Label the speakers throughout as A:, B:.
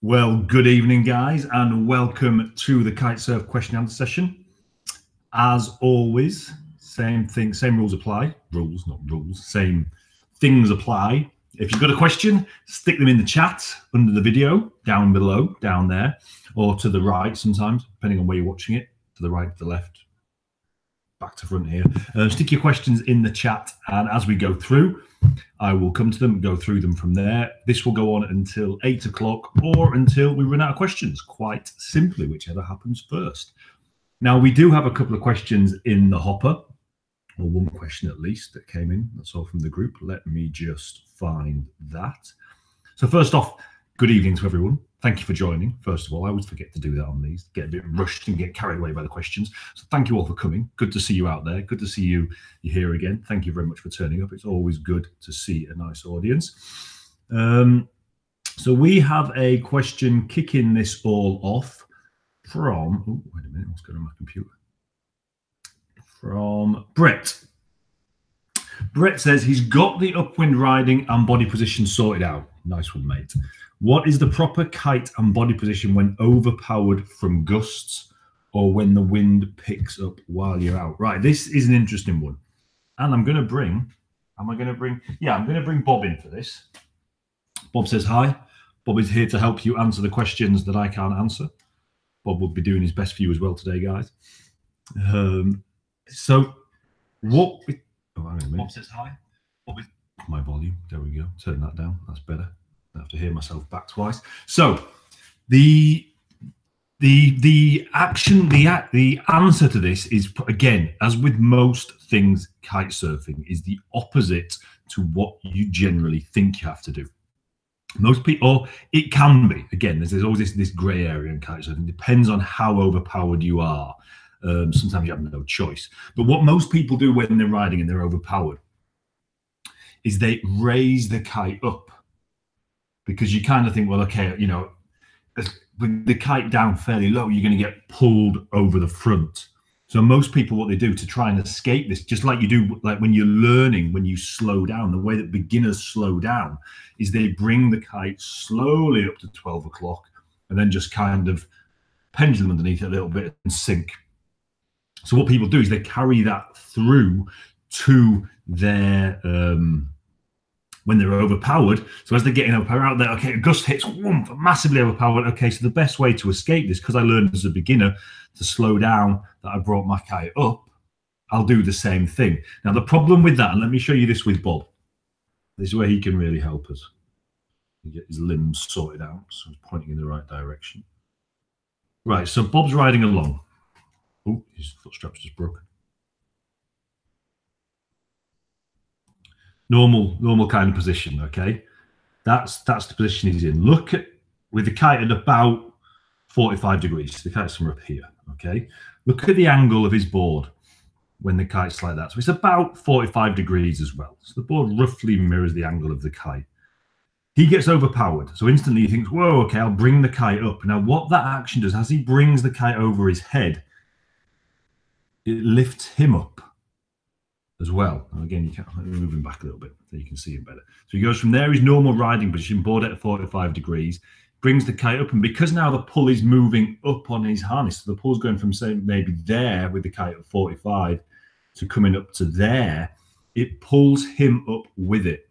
A: Well, good evening, guys, and welcome to the Kitesurf question and answer session. As always, same thing, same rules apply. Rules, not rules. Same things apply. If you've got a question, stick them in the chat under the video, down below, down there, or to the right sometimes, depending on where you're watching it, to the right, to the left, back to front here. Stick your questions in the chat, and as we go through, I will come to them and go through them from there. This will go on until 8 o'clock or until we run out of questions, quite simply, whichever happens first. Now, we do have a couple of questions in the hopper, or one question at least that came in. That's all from the group. Let me just find that. So first off, good evening to everyone. Thank you for joining. First of all, I always forget to do that on these, get a bit rushed and get carried away by the questions. So thank you all for coming. Good to see you out there. Good to see you here again. Thank you very much for turning up. It's always good to see a nice audience. So we have a question kicking this all off from, oh, wait a minute, what's going on my computer? From Brett. Brett says he's got the upwind riding and body position sorted out. Nice one, mate. What is the proper kite and body position when overpowered from gusts or when the wind picks up while you're out? Right, this is an interesting one. And I'm going to bring, I'm going to bring Bob in for this. Bob says hi. Bob is here to help you answer the questions that I can't answer. Bob will be doing his best for you as well today, guys. So what... Oh, hang on a minute. Bob says hi. Bob is... My volume, there we go. Turn that down, that's better. I have to hear myself back twice. So the answer to this is, again, as with most things kite surfing, is the opposite to what you generally think you have to do. Most people, or it can be, again, there's always this grey area in kite surfing. It depends on how overpowered you are. Sometimes you have no choice. But what most people do when they're riding and they're overpowered is they raise the kite up, because you kind of think, well, okay, you know, with the kite down fairly low, you're going to get pulled over the front. So most people, what they do to try and escape this, just like you do, like when you're learning, when you slow down, the way that beginners slow down is they bring the kite slowly up to 12 o'clock and then just kind of pendulum underneath it a little bit and sink. So what people do is they carry that through to their, when they're overpowered. So as they're getting overpowered out there, okay, a gust hits, whoomp, massively overpowered. Okay, so the best way to escape this, because I learned as a beginner to slow down, that I brought my kite up, I'll do the same thing. Now, the problem with that, and let me show you this with Bob. This is where he can really help us. He get his limbs sorted out, so he's pointing in the right direction. Right, so Bob's riding along. Oh, his foot strap's just broken. Normal kind of position, okay? That's the position he's in. Look at, with the kite at about 45 degrees. The kite's somewhere up here, okay? Look at the angle of his board when the kite's like that. So it's about 45 degrees as well. So the board roughly mirrors the angle of the kite. He gets overpowered. So instantly he thinks, whoa, okay, I'll bring the kite up. Now what that action does, as he brings the kite over his head, it lifts him up as well. And again, you can't move him back a little bit so you can see him better. So he goes from there, his normal riding position, board at 45 degrees, brings the kite up, and because now the pull is moving up on his harness, so the pull's going from, say, maybe there with the kite at 45 to coming up to there, it pulls him up with it.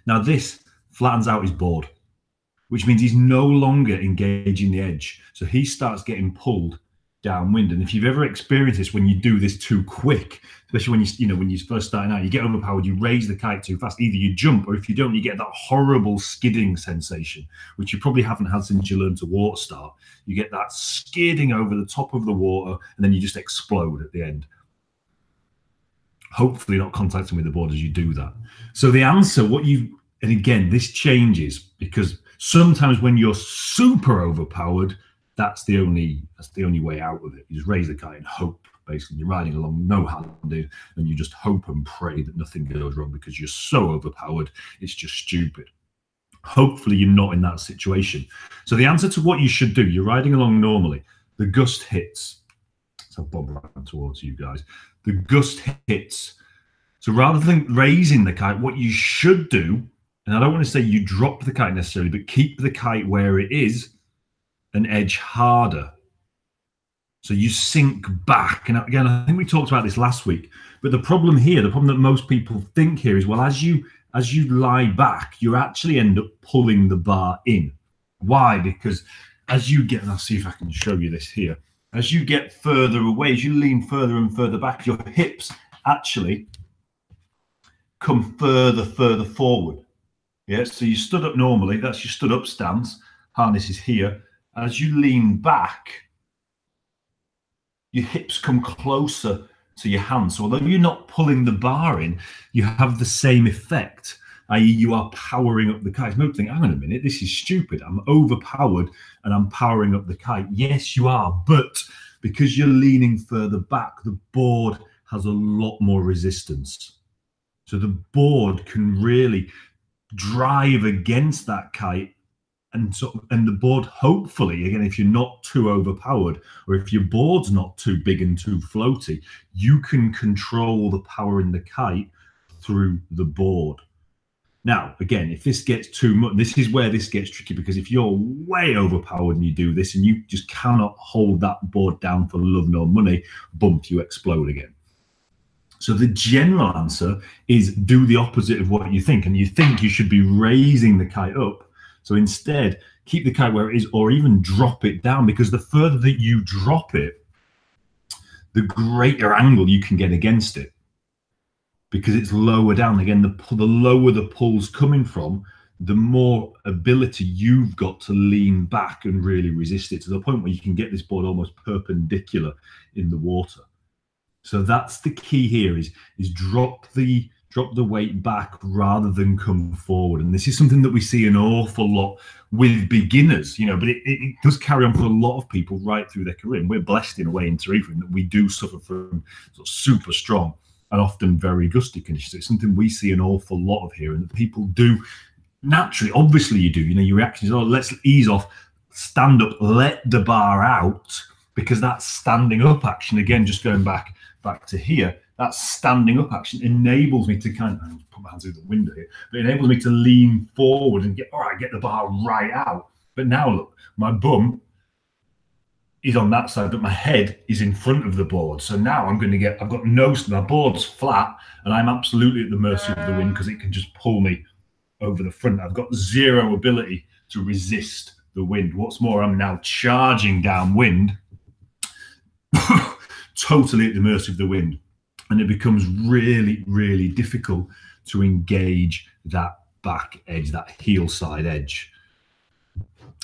A: Now this flattens out his board, which means he's no longer engaging the edge. So he starts getting pulled downwind. And if you've ever experienced this, when you do this too quick, especially when you're first starting out, you get overpowered, you raise the kite too fast, either you jump, or if you don't, you get that horrible skidding sensation, which you probably haven't had since you learned to water start. You get that skidding over the top of the water, and then you just explode at the end. Hopefully not contacting with the board as you do that. So the answer, and again, this changes, because sometimes when you're super overpowered, that's the only way out of it. You just raise the kite and hope. Basically, you're riding along no-handed, and you just hope and pray that nothing goes wrong, because you're so overpowered, it's just stupid. Hopefully, you're not in that situation. So the answer to what you should do, you're riding along normally. The gust hits. So Bob ran towards you guys. The gust hits. So rather than raising the kite, what you should do And I don't want to say you drop the kite necessarily, but keep the kite where it is and edge harder. So you sink back. And again, I think we talked about this last week, but the problem here, the problem that most people think here is, well, as you lie back, you actually end up pulling the bar in. Why? Because as you get, and I'll see if I can show you this here, as you get further away, as you lean further and further back, your hips actually come further forward. Yeah, so you stood up normally, that's your stood up stance, harness is here. As you lean back, your hips come closer to your hands. So although you're not pulling the bar in, you have the same effect, i.e. you are powering up the kite. Most think, hang on a minute, this is stupid. I'm overpowered and I'm powering up the kite. Yes, you are, but because you're leaning further back, the board has a lot more resistance. So the board can really drive against that kite, and the board, hopefully, again, if you're not too overpowered, or if your board's not too big and too floaty, you can control the power in the kite through the board. Now, again, if this gets too much, this is where this gets tricky, because if you're way overpowered and you do this and you just cannot hold that board down for love nor money, bump, you explode again. So the general answer is do the opposite of what you think. And you think you should be raising the kite up. So instead, keep the kite where it is, or even drop it down, because the further that you drop it, the greater angle you can get against it, because it's lower down. Again, the lower the pull's coming from, the more ability you've got to lean back and really resist it, to the point where you can get this board almost perpendicular in the water. So that's the key here, is drop the weight back rather than come forward. And this is something that we see an awful lot with beginners, you know, but it does carry on for a lot of people right through their career. And we're blessed in a way in Tenerife that we do suffer from sort of super strong and often very gusty conditions. It's something we see an awful lot of here, and that people do naturally. Obviously you do, you know, your reaction is, oh, let's ease off, stand up, let the bar out, because that standing up action, again, just going back to here, that standing up action enables me to kind of put my hands through the window here, but it enables me to lean forward and get the bar right out. But now look, my bum is on that side, but my head is in front of the board. So now I've got my board's flat, and I'm absolutely at the mercy of the wind, because it can just pull me over the front. I've got zero ability to resist the wind. What's more, I'm now charging downwind, totally at the mercy of the wind. And it becomes really, really difficult to engage that back edge, that heel side edge.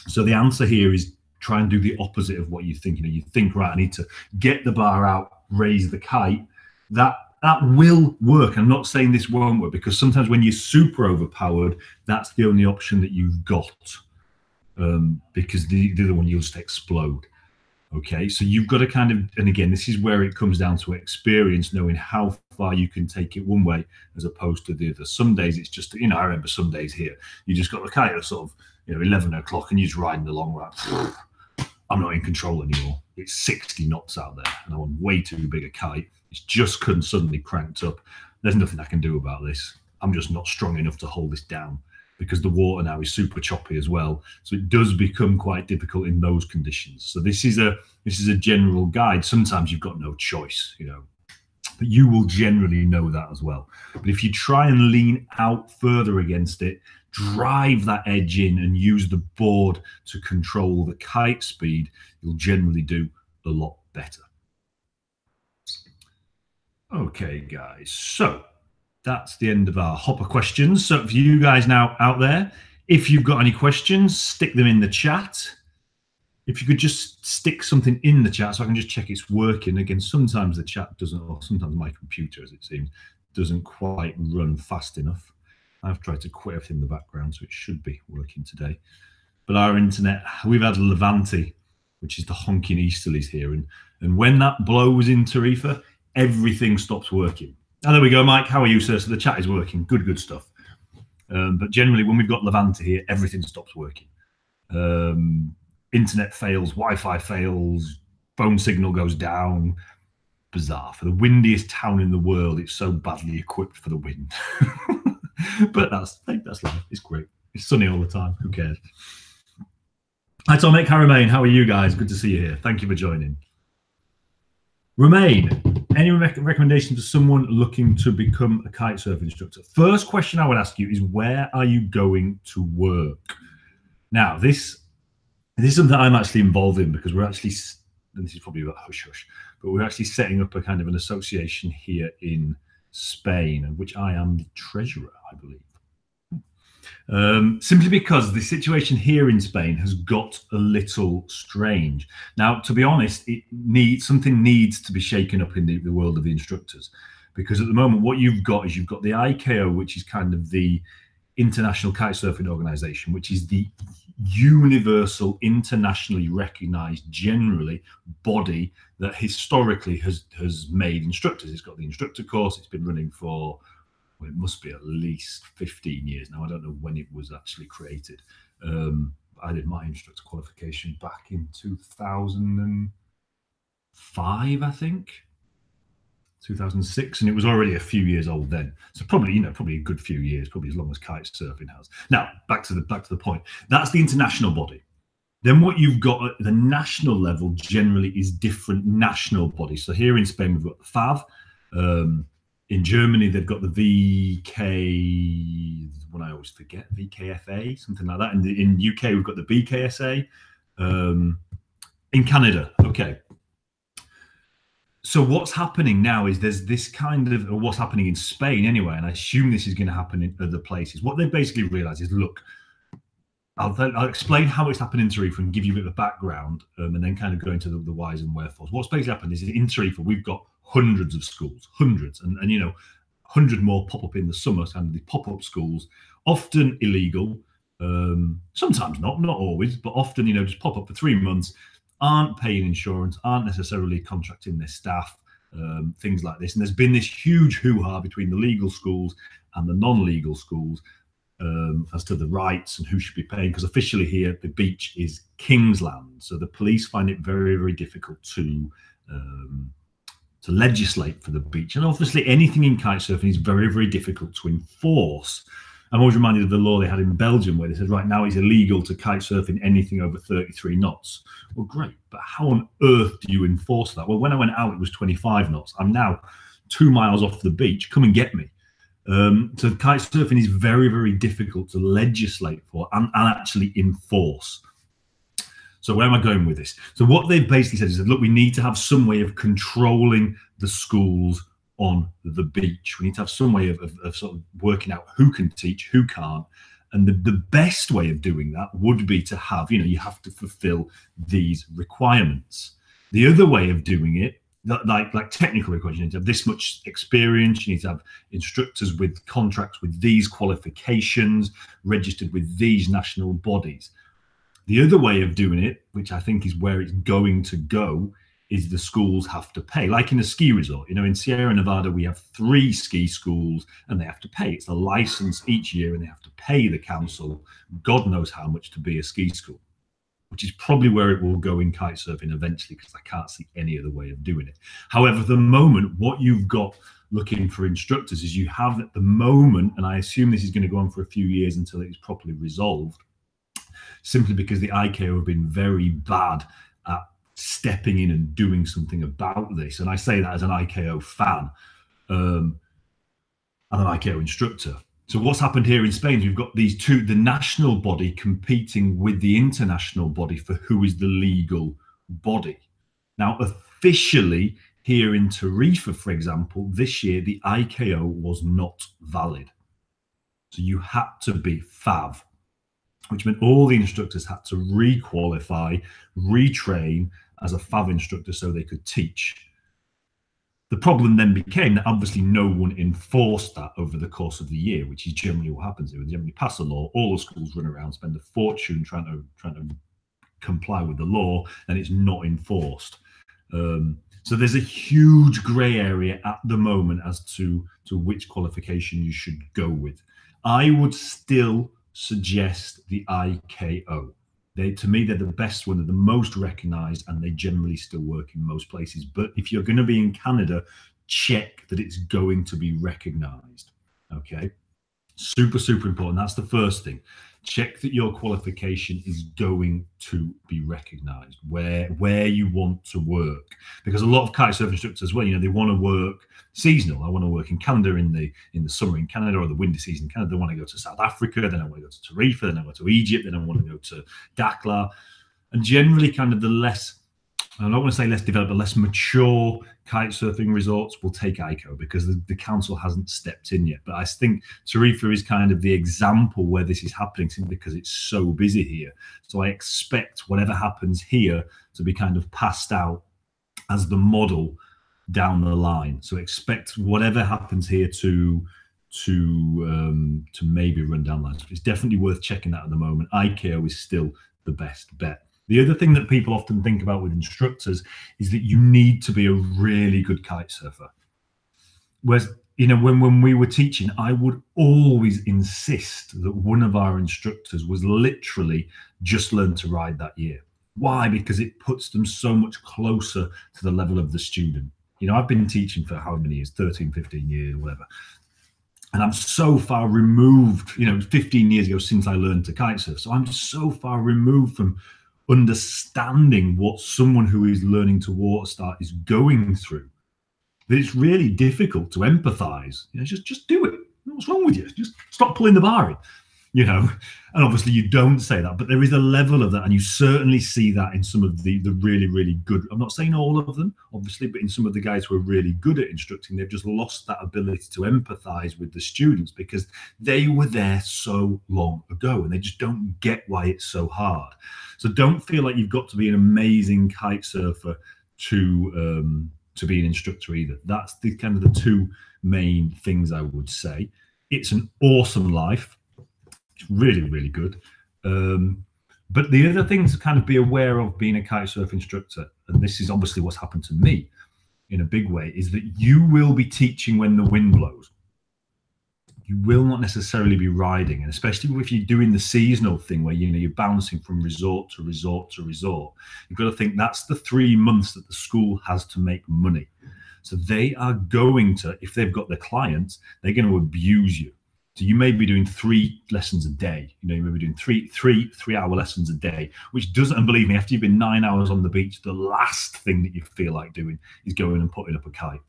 A: So the answer here is try and do the opposite of what you think. You know, you think, right, I need to get the bar out, raise the kite. That will work. I'm not saying this won't work, because sometimes when you're super overpowered, that's the only option that you've got, because the other one, you'll just explode. Okay, so you've got to kind of, and again, this is where it comes down to experience, knowing how far you can take it one way as opposed to the other. Some days it's just, you know, I remember some days here, you just got the kite at sort of, you know, 11 o'clock and you're just riding along, right? I'm not in control anymore. It's 60 knots out there and I'm on way too big a kite. It's just suddenly cranked up. There's nothing I can do about this. I'm just not strong enough to hold this down, because the water now is super choppy as well. So it does become quite difficult in those conditions. So this is a general guide. Sometimes you've got no choice, you know, but you will generally know that as well. But if you try and lean out further against it, drive that edge in and use the board to control the kite speed, you'll generally do a lot better. Okay, guys, so that's the end of our hopper questions. So for you guys now out there, if you've got any questions, stick them in the chat. If you could just stick something in the chat so I can just check it's working. Again, sometimes the chat doesn't, or sometimes my computer, as it seems, doesn't quite run fast enough. I've tried to quit everything in the background, so it should be working today. But our internet, we've had Levante, which is the honking easterlies here. And when that blows in Tarifa, everything stops working. Oh, there we go, Mike. How are you, sir? So the chat is working. Good stuff. But generally, when we've got Levante here, everything stops working. Internet fails, Wi-Fi fails, phone signal goes down. Bizarre. For the windiest town in the world, it's so badly equipped for the wind. But that's life. It's great. It's sunny all the time. Who cares? Hi, Tomek. Hi, Romain. How are you guys? Good to see you here. Thank you for joining. Romain, any recommendation for someone looking to become a kitesurf instructor? First question I would ask you is, where are you going to work? Now, this is something I'm actually involved in, because we're actually, and this is probably about hush hush, but we're actually setting up a kind of an association here in Spain, of which I am the treasurer, I believe. Simply because the situation here in Spain has got a little strange. Now, to be honest, something needs to be shaken up in the world of the instructors, because at the moment what you've got is the IKO, which is kind of the International Kitesurfing Organization, which is the universal, internationally recognized, generally body that historically has made instructors. It's got the instructor course. It's been running for, well, it must be at least 15 years now. I don't know when it was actually created. I did my instructor qualification back in 2005, I think. 2006, and it was already a few years old then. So probably a good few years, probably as long as kitesurfing has. Now, back to the point. That's the international body. Then what you've got at the national level generally is different national bodies. So here in Spain, we've got the FAV. In Germany, they've got the VK, one I always forget, VKFA, something like that. In UK, we've got the BKSA. In Canada, okay. So what's happening now is there's this kind of, or what's happening in Spain anyway, and I assume this is going to happen in other places. What they basically realize is, look, I'll explain how it's happened in Tarifa and give you a bit of a background, and then kind of go into the whys and wherefores. What's basically happened is, in Tarifa, we've got hundreds of schools, hundreds, and 100 more pop up in the summer, and the pop-up schools, often illegal, sometimes not always, but often, just pop up for 3 months, aren't paying insurance, aren't necessarily contracting their staff, things like this. And there's been this huge hoo-ha between the legal schools and the non-legal schools as to the rights and who should be paying, because officially here the beach is King's Land. So the police find it very, very difficult to legislate for the beach. And obviously anything in kitesurfing is very, very difficult to enforce. I'm always reminded of the law they had in Belgium, where they said, right now it's illegal to kitesurf in anything over 33 knots. Well, great, but how on earth do you enforce that? Well, when I went out, it was 25 knots. I'm now 2 miles off the beach. Come and get me. So kitesurfing is very, very difficult to legislate for and actually enforce. So where am I going with this? So what they've basically said is that, look, we need to have some way of controlling the schools on the beach. We need to have some way of sort of working out who can teach, who can't. And the best way of doing that would be to have, you have to fulfill these requirements. The other way of doing it, like technical requirements, you need to have this much experience, you need to have instructors with contracts with these qualifications, registered with these national bodies. The other way of doing it, which I think is where it's going to go, is the schools have to pay, like in a ski resort. In Sierra Nevada, we have 3 ski schools and they have to pay. It's a license each year and they have to pay the council God knows how much to be a ski school, which is probably where it will go in kitesurfing eventually, because I can't see any other way of doing it. However, at the moment, what you've got looking for instructors is you have at the moment, and I assume this is going to go on for a few years until it is properly resolved, simply because the IKO have been very bad at stepping in and doing something about this. And I say that as an IKO fan and an IKO instructor. So what's happened here in Spain is we've got these two, the national body competing with the international body for who is the legal body. Now, officially here in Tarifa, for example, this year, the IKO was not valid. So you had to be FAV, which meant all the instructors had to re-qualify, retrain as a FAV instructor so they could teach. The problem then became that obviously no one enforced that over the course of the year, which is generally what happens. They generally pass a law, all the schools run around, spend a fortune trying to comply with the law, and it's not enforced. So there's a huge grey area at the moment as to which qualification you should go with. I would still suggest the IKO. To me, they're the best one, they're the most recognized, and they generally still work in most places. But if you're going to be in Canada, check that it's going to be recognized. Okay. Super, super important. That's the first thing. Check that your qualification is going to be recognized where you want to work, because a lot of kitesurf instructors as well, they want to work seasonal. I want to work in Canada in the summer in Canada, or the winter season in Canada. They want to go to South Africa, then I want to go to Tarifa, then I go to Egypt, then I want to go to Dakar. And generally kind of the less, I don't want to say less developed, but less mature kite surfing resorts will take ICO, because the council hasn't stepped in yet. But I think Tarifa is kind of the example where this is happening, simply because it's so busy here. So I expect whatever happens here to be kind of passed out as the model down the line. So expect whatever happens here to maybe run down that. So it's definitely worth checking that at the moment. ICAO is still the best bet. The other thing that people often think about with instructors is that you need to be a really good kite surfer. Whereas, when we were teaching, I would always insist that one of our instructors was literally just learned to ride that year. Why? Because it puts them so much closer to the level of the student. I've been teaching for how many years? 13, 15 years, whatever. And I'm so far removed, 15 years ago since I learned to kite surf. So I'm just so far removed from understanding what someone who is learning to water start is going through, that it's really difficult to empathize. Just do it. What's wrong with you? Just stop pulling the bar in. And obviously you don't say that, but there is a level of that, and you certainly see that in some of the really, really good, I'm not saying all of them, obviously, but in some of the guys who are really good at instructing, they've just lost that ability to empathize with the students, because they were there so long ago, and they just don't get why it's so hard. So don't feel like you've got to be an amazing kite surfer to be an instructor either. That's the kind of the two main things I would say. It's an awesome life. It's really, really good. But the other thing to kind of be aware of being a kitesurf instructor, and this is obviously what's happened to me in a big way, is that you will be teaching when the wind blows. You will not necessarily be riding, and especially if you're doing the seasonal thing where you're bouncing from resort to resort to resort, you've got to think that's the 3 months that the school has to make money. So they are going to, if they've got their clients, they're going to abuse you. So you may be doing 3 lessons a day. You may be doing three-hour lessons a day, which doesn't, and believe me, after you've been 9 hours on the beach, the last thing that you feel like doing is going and putting up a kite.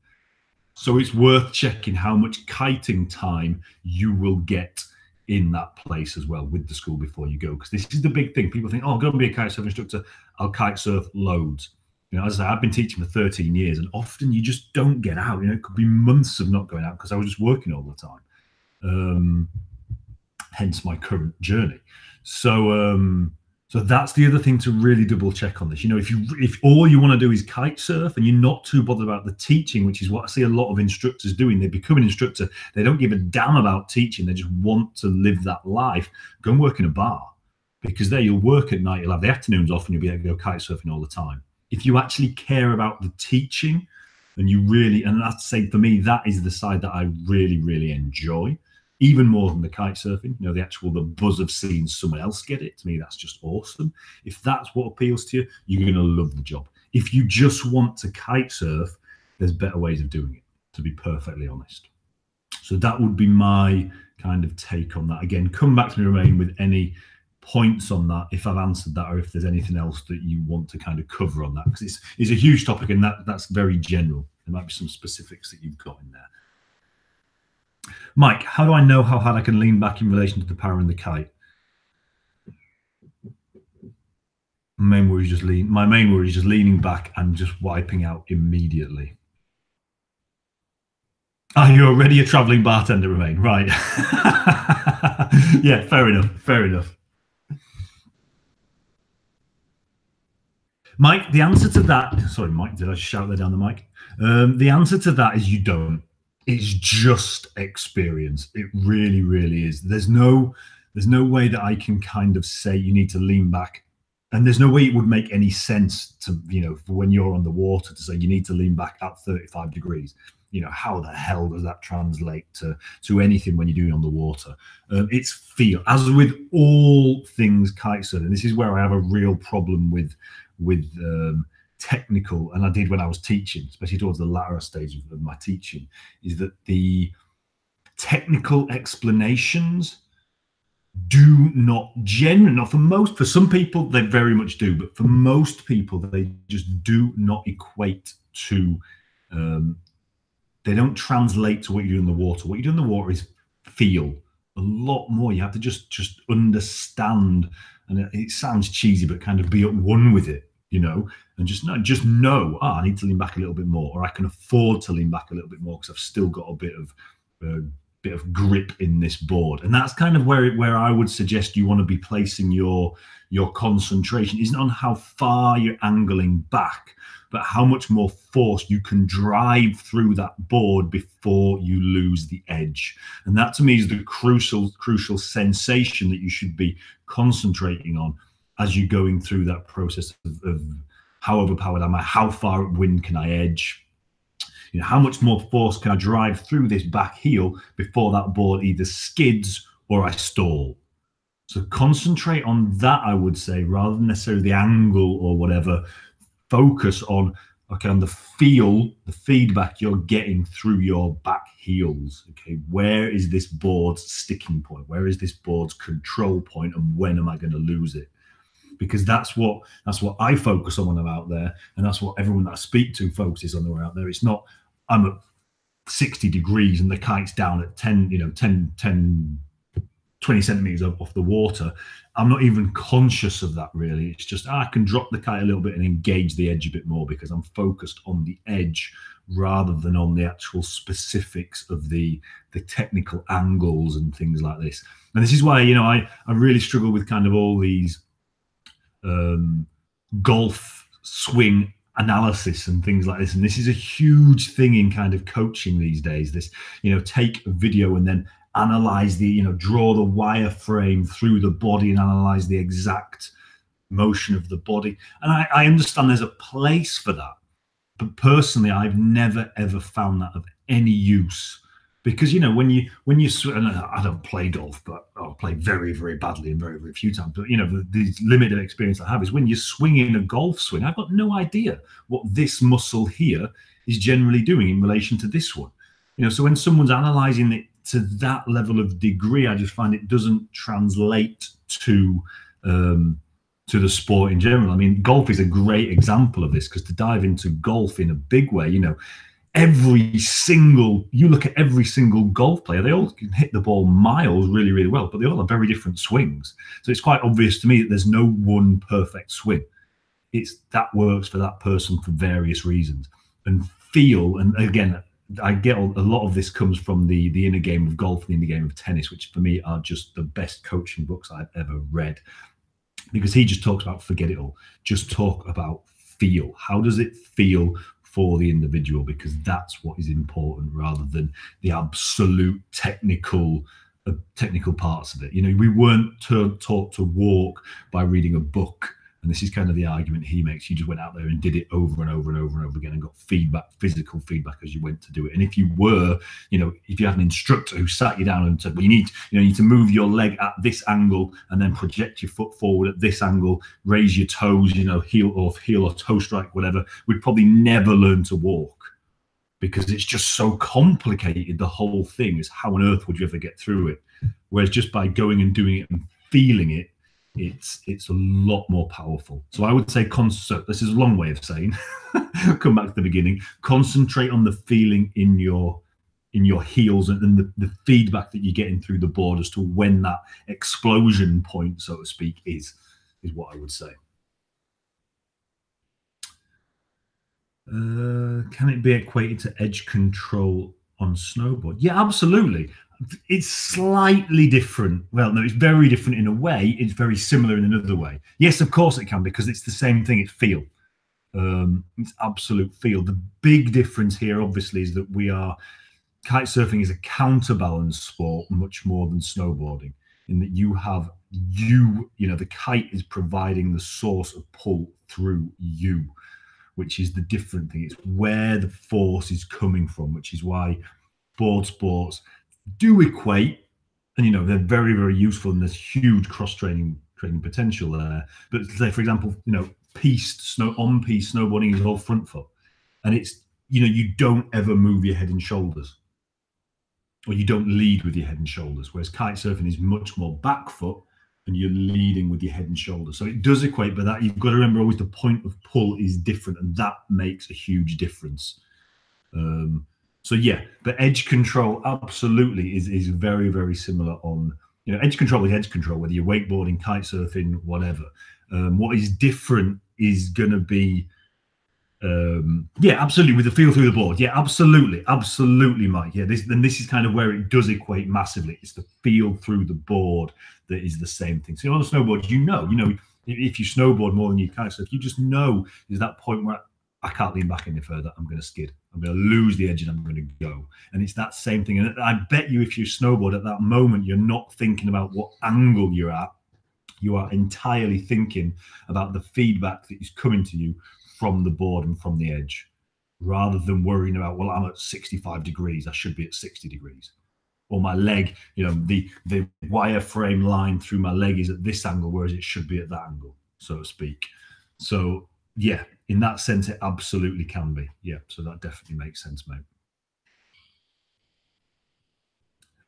A: So it's worth checking how much kiting time you will get in that place as well with the school before you go, because this is the big thing. People think, oh, I'm going to be a kitesurf instructor, I'll kite surf loads. As I say, I've been teaching for 13 years, and often you just don't get out. It could be months of not going out because I was just working all the time. Hence my current journey. So that's the other thing to really double check on this. If all you want to do is kite surf and you're not too bothered about the teaching, which is what I see a lot of instructors doing, they become an instructor, they don't give a damn about teaching, they just want to live that life, go and work in a bar, because there you'll work at night, you'll have the afternoons off, and you'll be able to go kite surfing all the time. If you actually care about the teaching, and you really, and that's, say, for me, that is the side that I really, really enjoy. Even more than the kite surfing, the buzz of seeing someone else get it. To me, that's just awesome. If that's what appeals to you, you're going to love the job. If you just want to kite surf, there's better ways of doing it, to be perfectly honest. So that would be my kind of take on that. Again, come back to me, Romain, with any points on that, if I've answered that, or if there's anything else that you want to kind of cover on that, because it's a huge topic, and that's very general. There might be some specifics that you've got in there. Mike, how do I know how hard I can lean back in relation to the power in the kite? My main worry is just leaning back and just wiping out immediately. Are you already a traveling bartender, Romain? Right. Yeah, fair enough. Mike, the answer to that, sorry, Mike, did I shout that down the mic? The answer to that is you don't. It's just experience. It really, really is. There's no way that I can kind of say you need to lean back, and there's no way it would make any sense to, for when you're on the water, to say you need to lean back at 35 degrees. How the hell does that translate to anything when you're doing on the water? It's feel. As with all things kitesurfing, this is where I have a real problem with technical, and I did when I was teaching, especially towards the latter stage of my teaching, is that the technical explanations do not generally, not for most, for some people they very much do, but for most people they just do not equate to, they don't translate to what you do in the water. What you do in the water is feel a lot more. You have to just understand, and it sounds cheesy, but kind of be at one with it, you know, and just know, I need to lean back a little bit more, or I can afford to lean back a little bit more because I've still got a bit of grip in this board. And that's kind of where I would suggest you want to be placing your concentration. Isn't on how far you're angling back, but how much more force you can drive through that board before you lose the edge. And that to me is the crucial sensation that you should be concentrating on as you're going through that process of how overpowered am I, how far upwind can I edge, you know, how much more force can I drive through this back heel before that board either skids or I stall. So concentrate on that, I would say, rather than necessarily the angle or whatever. Focus on, okay, on the feel, the feedback you're getting through your back heels. Okay, where is this board's sticking point? Where is this board's control point, and when am I going to lose it? Because that's what I focus on when I'm out there, and that's what everyone that I speak to focuses on when they're out there. It's not I'm at 60 degrees and the kite's down at 20 centimeters off the water. I'm not even conscious of that, really. It's just I can drop the kite a little bit and engage the edge a bit more because I'm focused on the edge rather than on the actual specifics of the technical angles and things like this. And this is why, you know, I really struggle with kind of all these golf swing analysis and things like this. And this is a huge thing in kind of coaching these days. This, you know, take a video and then analyze the, you know, draw the wireframe through the body and analyze the exact motion of the body. And I understand there's a place for that, but personally I've never ever found that of any use, because, you know, when you and I don't play golf, but I'll play very, very badly and very, very few times, but, you know, the limited experience I have is when you're swinging a golf swing, I've got no idea what this muscle here is generally doing in relation to this one, you know. So when someone's analyzing it to that level of degree, I just find it doesn't translate to the sport in general. I mean, golf is a great example of this, because to dive into golf in a big way, you know, you look at every single golf player, they all can hit the ball miles really, really well, but they all have very different swings. So it's quite obvious to me that there's no one perfect swing. It's that works for that person for various reasons. And feel, and again, I get a lot of this comes from the inner game of golf, the inner game of tennis, which for me are just the best coaching books I've ever read, because he just talks about forget it all. Just talk about feel. How does it feel for the individual? Because that's what is important, rather than the absolute technical parts of it. You know, we weren't taught to walk by reading a book. And this is kind of the argument he makes. You just went out there and did it over and over and over and over again and got feedback, physical feedback as you went to do it. And if you were, you know, if you had an instructor who sat you down and said, well, you need to move your leg at this angle and then project your foot forward at this angle, raise your toes, you know, heel or toe strike, whatever, we'd probably never learn to walk, because it's just so complicated. The whole thing is, how on earth would you ever get through it? Whereas just by going and doing it and feeling it, it's a lot more powerful. So I would say this is a long way of saying come back to the beginning, concentrate on the feeling in your heels and the feedback that you're getting through the board as to when that explosion point, so to speak, is what I would say. Can it be equated to edge control on snowboard? Yeah, absolutely. It's slightly different. Well, no, it's very different in a way. It's very similar in another way. Yes, of course it can, because it's the same thing. It's feel. It's absolute feel. The big difference here, obviously, is that kite surfing is a counterbalance sport much more than snowboarding, in that you know, the kite is providing the source of pull through you, which is the different thing. It's where the force is coming from, which is why board sports do equate, and, you know, they're very, very useful, and there's huge training potential there. But say, for example, you know, on-piste snowboarding is all front foot, and it's, you know, you don't ever move your head and shoulders. or you don't lead with your head and shoulders, whereas kite surfing is much more back foot and you're leading with your head and shoulders. So it does equate, but that you've got to remember always the point of pull is different, and that makes a huge difference. So yeah, but edge control absolutely is very, very similar on, you know, edge control is edge control, whether you're wakeboarding, kite surfing, whatever. What is different is going to be, yeah, absolutely, with the feel through the board. Yeah, absolutely, Mike. Yeah, this is kind of where it does equate massively. It's the feel through the board that is the same thing. So on a snowboard, you know, if you snowboard more than you kite surf, you just know there's that point where I can't lean back any further. I'm going to skid. I'm going to lose the edge and I'm going to go. And it's that same thing. And I bet you if you snowboard at that moment, you're not thinking about what angle you're at. You are entirely thinking about the feedback that is coming to you from the board and from the edge, rather than worrying about, well, I'm at 65 degrees. I should be at 60 degrees. Or my leg, you know, the wireframe line through my leg is at this angle, whereas it should be at that angle, so to speak. So yeah, in that sense, it absolutely can be. Yeah, so that definitely makes sense, mate.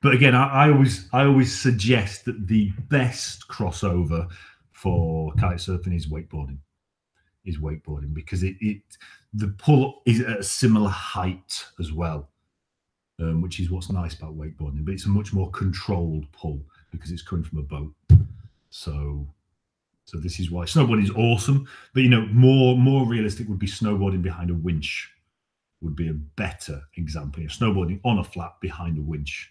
A: But again, I always suggest that the best crossover for kite surfing is wakeboarding. Because the pull is at a similar height as well, which is what's nice about wakeboarding. But it's a much more controlled pull because it's coming from a boat. So this is why snowboarding is awesome. But you know, more realistic would be snowboarding behind a winch. Would be a better example. You know, snowboarding on a flat behind a winch,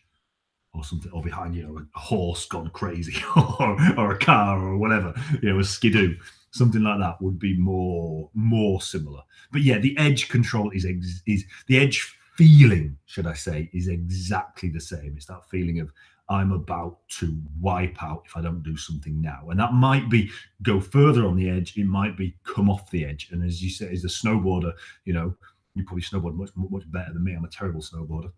A: or something, or behind, you know, a horse gone crazy, or a car, or whatever, you know, a skidoo, something like that would be more similar. But yeah, the edge control is the edge feeling, should I say, is exactly the same. It's that feeling of I'm about to wipe out if I don't do something now, and that might be go further on the edge. It might be come off the edge. And as you say, as a snowboarder, you know, you probably snowboard much better than me. I'm a terrible snowboarder.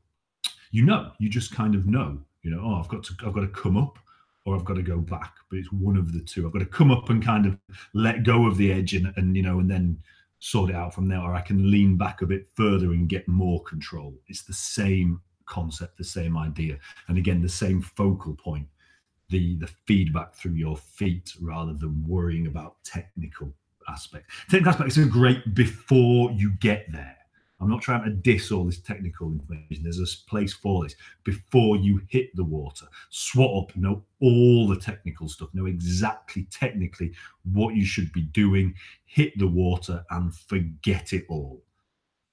A: You just kind of know, oh, I've got to come up or I've got to go back, but it's one of the two. I've got to come up and kind of let go of the edge and then sort it out from there, or I can lean back a bit further and get more control. It's the same concept, the same idea. And again, the same focal point, the feedback through your feet rather than worrying about technical aspect. Technical aspects are great before you get there. I'm not trying to diss all this technical information. There's a place for this before you hit the water. Swat up, know all the technical stuff, know exactly technically what you should be doing, hit the water and forget it all.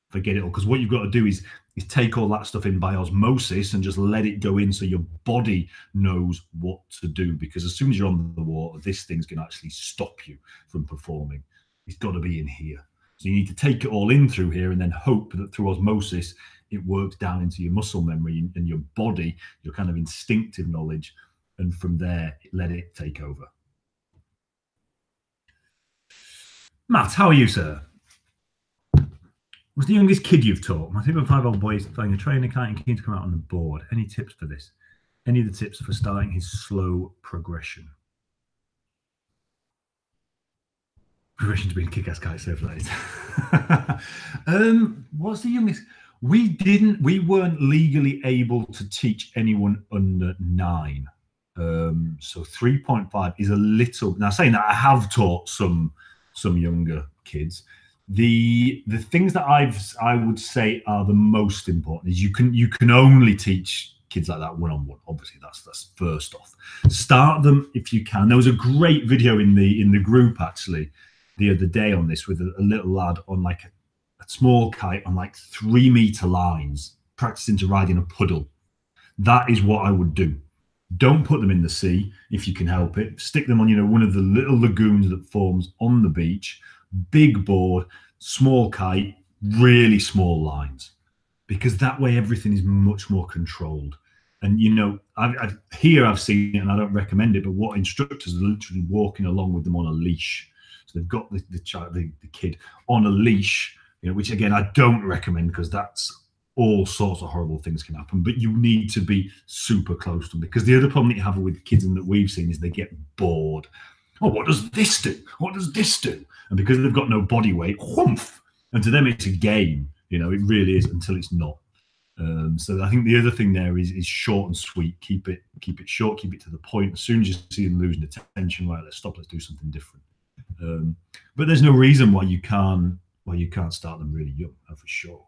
A: Forget it all. Because what you've got to do is take all that stuff in by osmosis and just let it go in so your body knows what to do. Because as soon as you're on the water, this thing's going to actually stop you from performing. It's got to be in here. So you need to take it all in through here and then hope that through osmosis, it works down into your muscle memory and your body, your kind of instinctive knowledge. And from there, let it take over. Matt, how are you, sir? What's the youngest kid you've taught? My 3.5-year-old boy is playing a trainer kite and keen to come out on the board. Any tips for this? Any of the tips for starting his slow progression? Progression to being a kick-ass kite surfer, that is. What's the youngest? We weren't legally able to teach anyone under 9. So 3.5 is a little. Now, saying that, I have taught some younger kids. The things that I would say are the most important is you can only teach kids like that one-on-one. Obviously, that's first off. Start them if you can. There was a great video in the group actually the other day on this with a little lad on like a small kite on like 3-meter lines, practicing to ride in a puddle. That is what I would do. Don't put them in the sea if you can help it. Stick them on, one of the little lagoons that forms on the beach. Big board, small kite, really small lines, because that way everything is much more controlled. And I've seen it, and I don't recommend it, but what instructors are literally walking along with them on a leash. So they've got the child, the kid on a leash, which again I don't recommend, because that's all sorts of horrible things can happen. But you need to be super close to them, because the other problem that you have with kids and that we've seen is they get bored. Oh, what does this do? What does this do? And because they've got no body weight, whoomph, and to them it's a game. It really is, until it's not. So I think the other thing there is short and sweet. Keep it short, keep it to the point. As soon as you see them losing attention, right, let's stop, let's do something different. But there's no reason why you can't start them really young, for sure.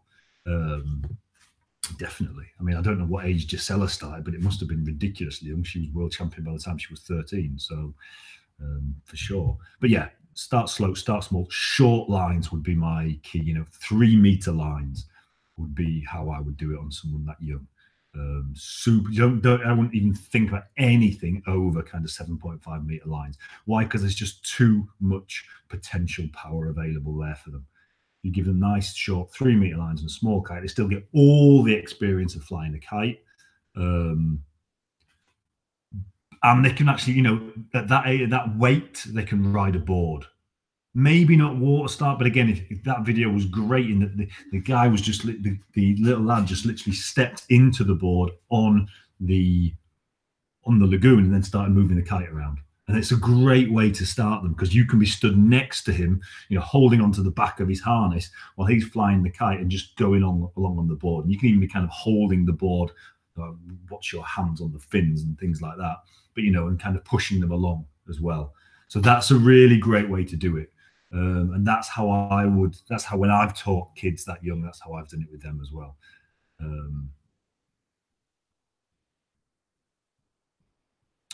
A: Definitely. I mean, I don't know what age Gisela started, but it must have been ridiculously young. She was world champion by the time she was 13, so for sure. But yeah, start slow, start small. Short lines would be my key. 3-meter lines would be how I would do it on someone that young. I wouldn't even think about anything over kind of 7.5-meter lines. Why? Because there's just too much potential power available there for them. You give them nice short 3-meter lines and a small kite, they still get all the experience of flying a kite. And they can actually, at that weight, they can ride a board. Maybe not water start, but again, if that video was great in that the guy was just, the little lad just literally stepped into the board on the lagoon and then started moving the kite around. And it's a great way to start them because you can be stood next to him, holding onto the back of his harness while he's flying the kite and just going along on the board. And you can even be kind of holding the board, watch your hands on the fins and things like that, but, and kind of pushing them along as well. So that's a really great way to do it. And that's how when I've taught kids that young, that's how I've done it with them as well.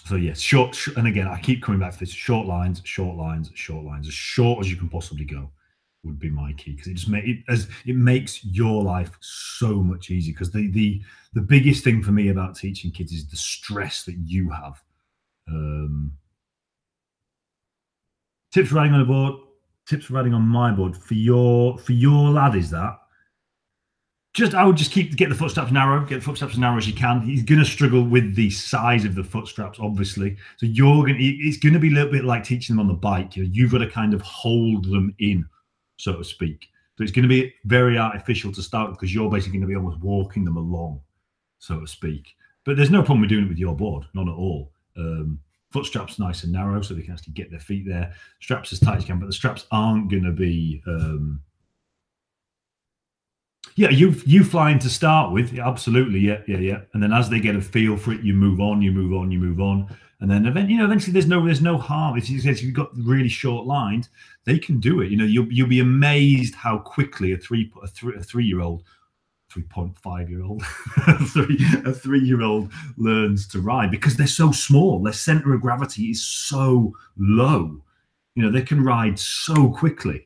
A: So yes, short, and again, I keep coming back to this: short lines, short lines, short lines, as short as you can possibly go would be my key, because it makes your life so much easier. Because the biggest thing for me about teaching kids is the stress that you have. Tips for riding on a board, tips for riding on my board for your lad is that I would just get the footstraps narrow, get the footstraps as narrow as you can. He's going to struggle with the size of the footstraps, obviously. So it's going to be a little bit like teaching them on the bike. You've got to kind of hold them in, so to speak. So it's going to be very artificial to start with because you're basically going to be almost walking them along, so to speak. But there's no problem with doing it with your board, none at all. Footstraps nice and narrow so they can actually get their feet there. Straps as tight as you can, but the straps aren't going to be... Yeah, you flying to start with, absolutely, yeah. And then as they get a feel for it, you move on, and then eventually there's no harm. If you've got really short lines, they can do it. You'll be amazed how quickly a 3-year-old, 3.5-year-old, a 3-year-old learns to ride because they're so small. Their center of gravity is so low. They can ride so quickly,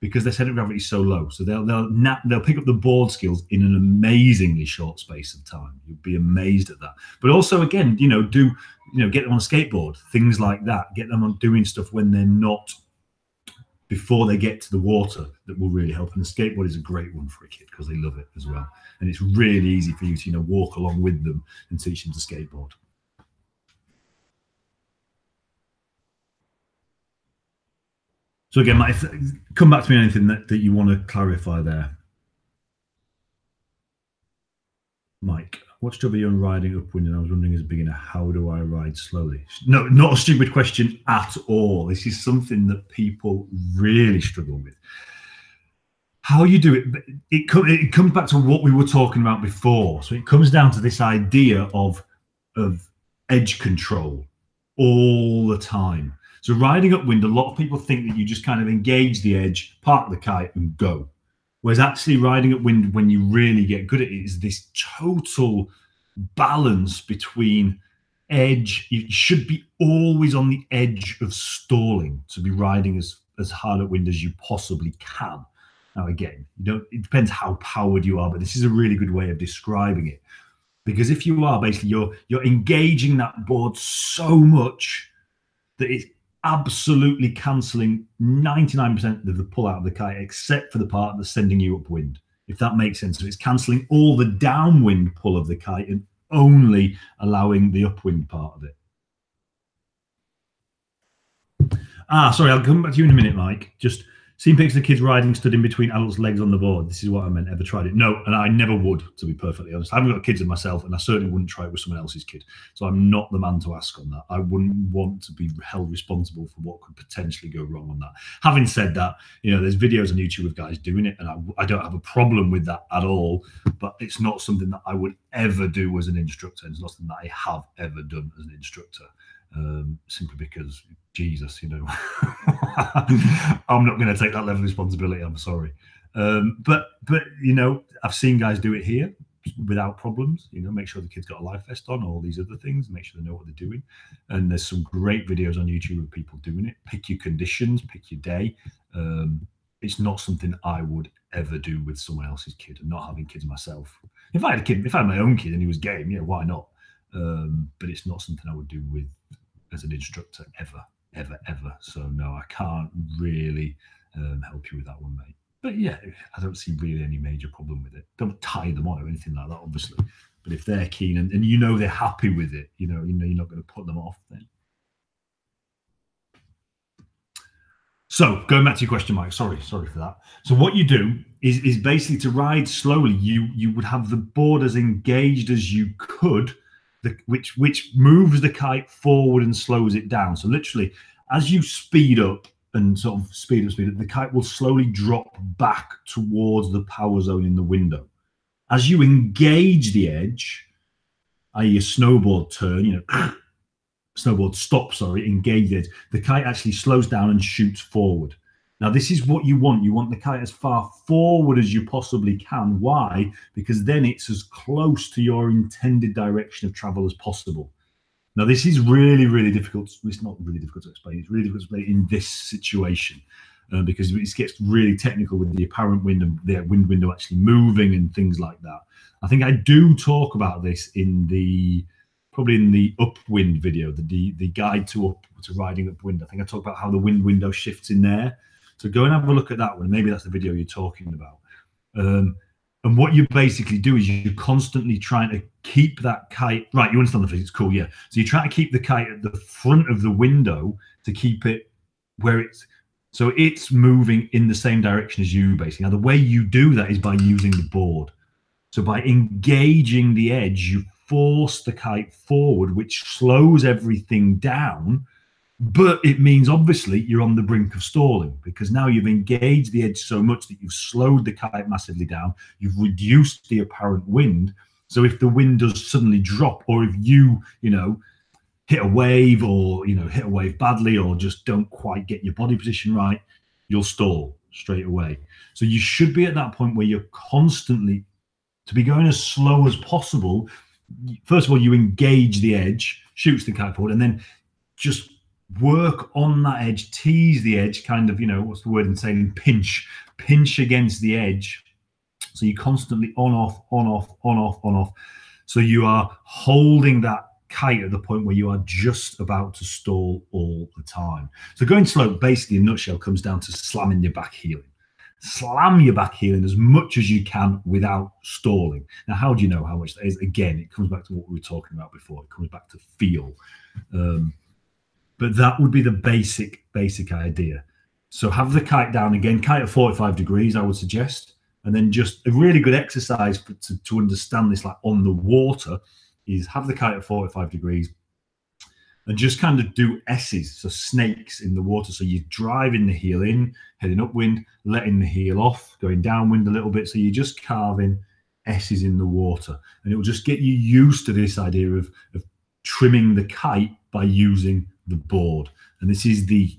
A: because their center of gravity is so low. So they'll pick up the board skills in an amazingly short space of time. You'll be amazed at that. But also, again, get them on a skateboard, things like that. Get them on doing stuff when they're not, before they get to the water, that will really help. And the skateboard is a great one for a kid because they love it as well. And it's really easy for you to, walk along with them and teach them to skateboard. So again, Mike, come back to me on anything that you want to clarify there. Mike, watched over you on riding upwind, and I was wondering as a beginner, how do I ride slowly? No, not a stupid question at all. This is something that people really struggle with. How you do it, it comes back to what we were talking about before. So it comes down to this idea of edge control all the time. So riding upwind, a lot of people think that you just kind of engage the edge, park the kite and go. Whereas actually riding upwind, when you really get good at it, is this total balance between edge. You should be always on the edge of stalling to be riding as hard upwind as you possibly can. Now, again, it depends how powered you are, but this is a really good way of describing it. Because if you are, basically, you're engaging that board so much that it's absolutely cancelling 99% of the pull out of the kite, except for the part that's sending you upwind, if that makes sense. So it's cancelling all the downwind pull of the kite and only allowing the upwind part of it. Sorry, I'll come back to you in a minute, Mike. Just Seen pictures of kids riding stood in between adults' legs on the board. This is what I meant. Ever tried it? No, and I never would, to be perfectly honest. I haven't got kids of myself, and I certainly wouldn't try it with someone else's kid. So I'm not the man to ask on that. I wouldn't want to be held responsible for what could potentially go wrong on that. Having said that, you know, there's videos on YouTube of guys doing it, and I don't have a problem with that at all. But it's not something that I would ever do as an instructor. It's not something that I have ever done as an instructor. Simply because, Jesus, you know, I'm not going to take that level of responsibility. I'm sorry. But you know, I've seen guys do it here without problems. You know, make sure the kid's got a life vest on, all these other things, make sure they know what they're doing. And there's some great videos on YouTube of people doing it. Pick your conditions, pick your day. It's not something I would ever do with someone else's kid, and not having kids myself. If I had a kid, if I had my own kid and he was game, yeah, why not? But it's not something I would do with as an instructor ever. So no, I can't really help you with that one, mate. But yeah, I don't see really any major problem with it. Don't tie them on or anything like that, obviously. But if they're keen and you know they're happy with it, you know you're not going to put them off then. So going back to your question, Mike, sorry for that. So what you do is basically to ride slowly, you would have the board as engaged as you could, which moves the kite forward and slows it down. So literally, as you speed up and sort of speed up, the kite will slowly drop back towards the power zone in the window. As you engage the edge, i.e. a snowboard turn, you know, snowboard stop, sorry, engage the edge, the kite actually slows down and shoots forward. Now, this is what you want. You want the kite as far forward as you possibly can. Why? Because then it's as close to your intended direction of travel as possible. Now, this is really, really difficult. It's not really difficult to explain. It's really difficult to explain in this situation because it gets really technical with the apparent wind and the wind window actually moving and things like that. I think I do talk about this in probably in the upwind video, the guide to riding upwind. I think I talk about how the wind window shifts in there. So go and have a look at that one. Maybe that's the video you're talking about. And what you basically do is you're constantly trying to keep that kite, right, you understand the physics, cool, yeah. So you try to keep the kite at the front of the window to keep it where so it's moving in the same direction as you, basically. Now, the way you do that is by using the board. So by engaging the edge, you force the kite forward, which slows everything down. But it means obviously you're on the brink of stalling because now you've engaged the edge so much that you've slowed the kite massively down. You've reduced the apparent wind. So if the wind does suddenly drop, or if you know, hit a wave, or, you know, hit a wave badly, or just don't quite get your body position right, you'll stall straight away. So you should be at that point where you're constantly, to be going as slow as possible. First of all, you engage the edge, shoots the kite forward, and then just work on that edge, tease the edge, kind of, you know, what's the word in saying, pinch against the edge. So you constantly on, off, on, off, on, off, on, off. So you are holding that kite at the point where you are just about to stall all the time. So going slow, basically, in a nutshell, comes down to slamming your back heel in. Slam your back heel in as much as you can without stalling. Now, how do you know how much that is? Again, it comes back to what we were talking about before. It comes back to feel. But that would be the basic idea. So have the kite down again, kite at 45 degrees, I would suggest. And then just a really good exercise to understand this, like on the water, is have the kite at 45 degrees and just kind of do S's, so snakes in the water. So you're driving the heel in, heading upwind, letting the heel off, going downwind a little bit. So you're just carving S's in the water. And it will just get you used to this idea of trimming the kite by using the board. And this is the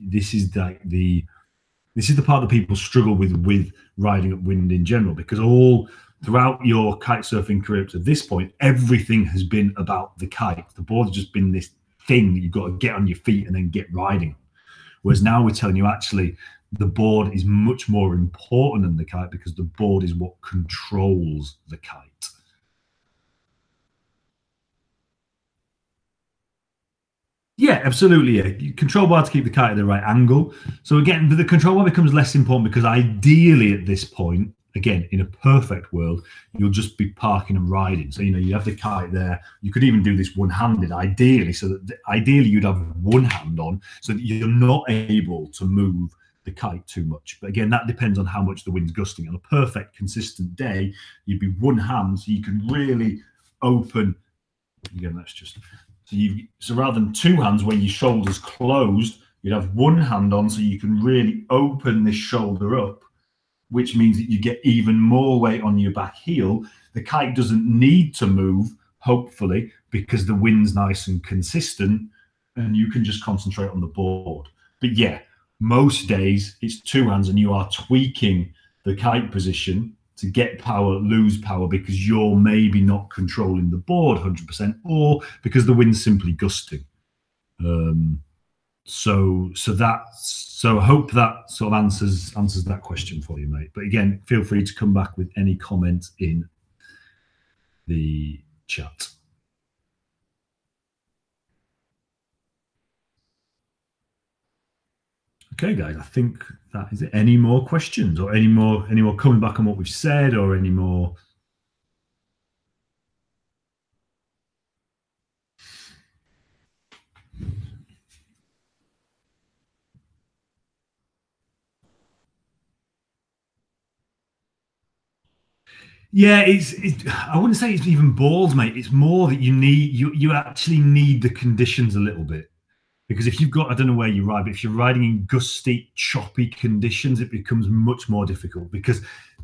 A: part that people struggle with riding upwind in general, because all throughout your kite surfing career to this point, everything has been about the kite. The board has just been this thing that you've got to get on your feet and then get riding. Whereas now we're telling you actually the board is much more important than the kite, because the board is what controls the kite. Yeah, absolutely. Yeah. You control bar to keep the kite at the right angle. So again, the control bar becomes less important, because ideally at this point, again, in a perfect world, you'll just be parking and riding. So, you know, you have the kite there. You could even do this one-handed, ideally. So that ideally you'd have one hand on, so that you're not able to move the kite too much. But again, that depends on how much the wind's gusting. On a perfect, consistent day, you'd be one hand, so you can really open. Again, that's just so rather than two hands where your shoulders closed, you'd have one hand on, so you can really open this shoulder up, which means that you get even more weight on your back heel. The kite doesn't need to move, hopefully, because the wind's nice and consistent, and you can just concentrate on the board. But yeah, most days it's two hands, and you are tweaking the kite position to get power, lose power, because you're maybe not controlling the board 100%, or because the wind's simply gusting. So I hope that sort of answers that question for you, mate. But again, feel free to come back with any comments in the chat. Okay, guys, I think that is it. Any more questions, or any more coming back on what we've said, or any more? Yeah, I wouldn't say it's even balls, mate. It's more that you actually need the conditions a little bit. Because if you've got, I don't know where you ride, but if you're riding in gusty, choppy conditions, it becomes much more difficult, because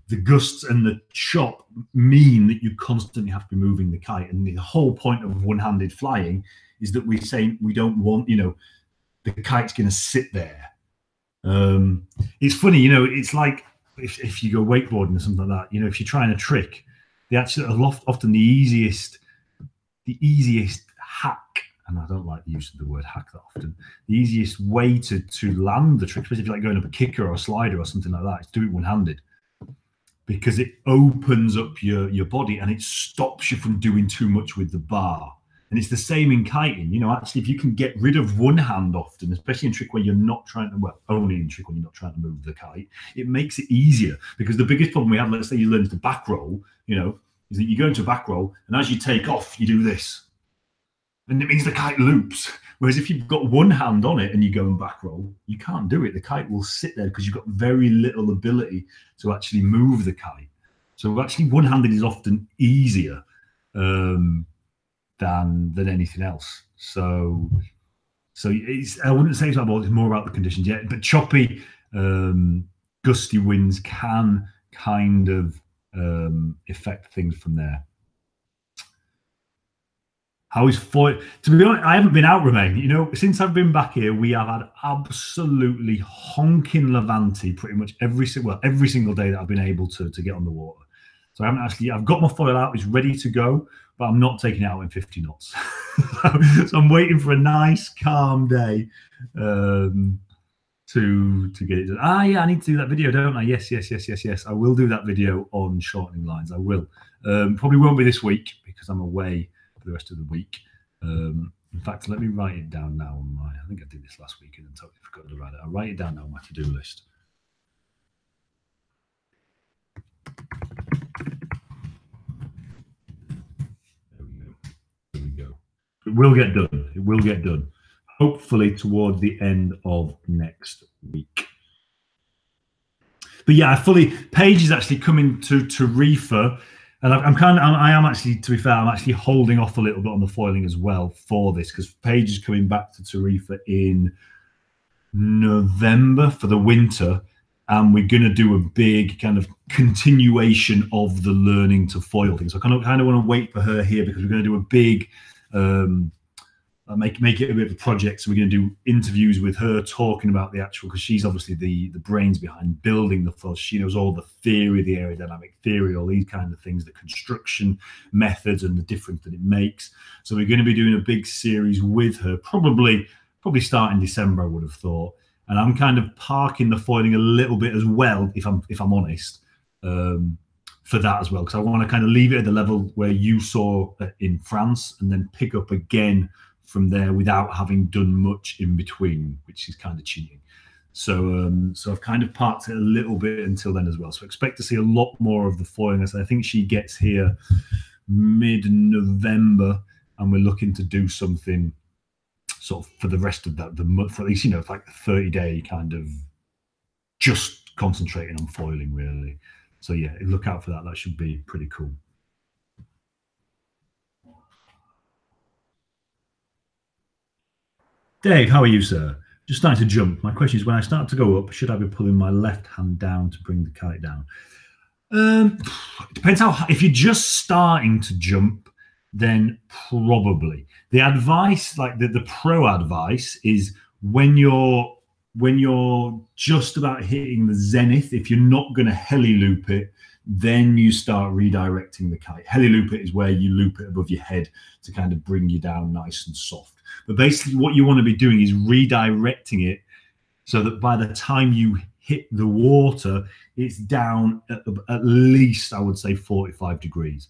A: the gusts and the chop mean that you constantly have to be moving the kite. And the whole point of one-handed flying is that we're saying we don't want, the kite's going to sit there. It's funny, it's like if you go wakeboarding or something like that, if you're trying a trick, often the easiest hack, and I don't like the use of the word hack that often, the easiest way to land the trick, especially if you're like going up a kicker or a slider or something like that, is do it one-handed, because it opens up your body and it stops you from doing too much with the bar. And it's the same in kiting. Actually, if you can get rid of one hand often, especially in trick where you're not trying to, only in trick when you're not trying to move the kite, it makes it easier. Because the biggest problem we have, let's say you learn to back roll, is that you go into a back roll, and as you take off, you do this. And it means the kite loops. Whereas if you've got one hand on it and you go and back roll, you can't do it. The kite will sit there because you've got very little ability to actually move the kite. So actually one-handed is often easier than anything else. So I wouldn't say it's about, it's more about the conditions yet. But choppy, gusty winds can kind of affect things from there. How is foil? To be honest, I haven't been out, Romain. Since I've been back here, we have had absolutely honking Levante pretty much every single day that I've been able to get on the water. So I've got my foil out, it's ready to go, but I'm not taking it out in 50 knots. So I'm waiting for a nice, calm day to get it done. Yeah, I need to do that video, don't I? Yes. I will do that video on shortening lines. I will. Probably won't be this week because I'm away for the rest of the week. In fact, let me write it down now on I think I did this last week and totally forgot to write it. I'll write it down now on my to-do list. There we go. It will get done. It will get done. Hopefully towards the end of next week. But yeah, Paige is actually coming to Tarifa, and I am actually, to be fair, I'm actually holding off a little bit on the foiling as well for this, because Paige is coming back to Tarifa in November for the winter, and we're going to do a big kind of continuation of the learning to foil thing. So I kind of want to wait for her here, because we're going to do a big make it a bit of a project. So we're going to do interviews with her talking about the actual, because she's obviously the brains behind building the foil. She knows all the theory, the aerodynamic theory, all these kind of things, the construction methods and the difference that it makes. So we're going to be doing a big series with her, probably start in December, I would have thought. And I'm kind of parking the foiling a little bit as well, if I'm honest, for that as well, because I want to kind of leave it at the level where you saw in France, and then pick up again from there without having done much in between, which is kind of cheating. So I've kind of parked it a little bit until then as well. So expect to see a lot more of the foiling. I think she gets here mid-November, and we're looking to do something sort of for the rest of the month, for at least, like a 30-day kind of just concentrating on foiling really. So yeah, look out for that. That should be pretty cool. Dave, how are you, sir? Just starting to jump. My question is, when I start to go up, should I be pulling my left hand down to bring the kite down? It depends how. If you're just starting to jump, then probably the advice, like the pro advice, is when you're just about hitting the zenith. If you're not going to heli loop it, then you start redirecting the kite. Heli loop it is where you loop it above your head to kind of bring you down nice and soft. But basically, what you want to be doing is redirecting it so that by the time you hit the water, it's down at least, I would say, 45 degrees.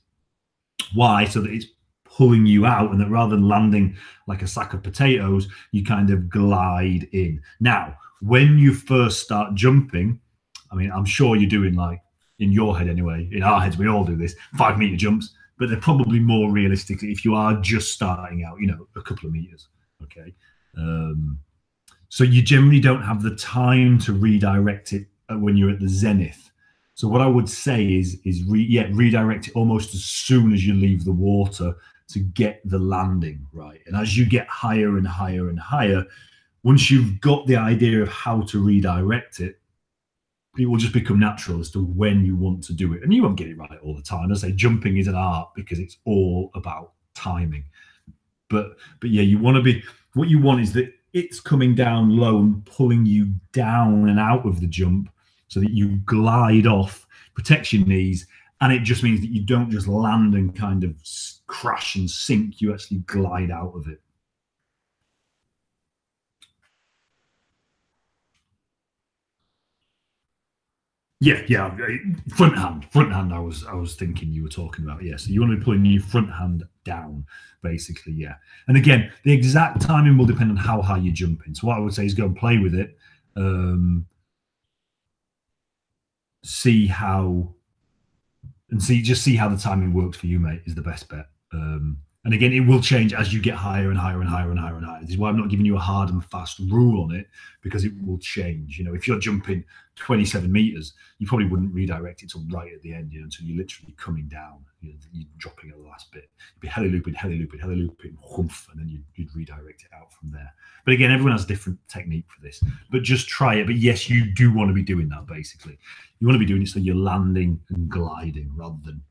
A: Why? So that it's pulling you out, and that rather than landing like a sack of potatoes, you kind of glide in. Now, when you first start jumping, I mean, I'm sure you're doing, like, in your head anyway, in our heads, we all do this, 5 meter jumps, but they're probably more realistically if you are just starting out, a couple of meters. Okay. So you generally don't have the time to redirect it when you're at the zenith. So what I would say is redirect it almost as soon as you leave the water to get the landing right. And as you get higher and higher and higher, once you've got the idea of how to redirect it, it will just become natural as to when you want to do it. And you won't get it right all the time. As I say, jumping is an art because it's all about timing. But yeah, what you want is that it's coming down low and pulling you down and out of the jump so that you glide off, protects your knees, and it just means that you don't just land and kind of crash and sink. You actually glide out of it. Yeah. Front hand. I was thinking you were talking about. Yeah, so you want to be pulling your front hand down, basically. Yeah, and again, the exact timing will depend on how high you're jumping. So what I would say is go and play with it, see how the timing works for you, mate. Is the best bet. And again, it will change as you get higher and higher and higher and higher and higher. This is why I'm not giving you a hard and fast rule on it, because it will change. If you're jumping 27 meters, you probably wouldn't redirect it till right at the end, until you're literally coming down. You're dropping at the last bit. You'd be heli looping, whoomph, and then you'd redirect it out from there. But again, everyone has a different technique for this. But just try it. But yes, you do want to be doing that, basically. You want to be doing it so you're landing and gliding rather than.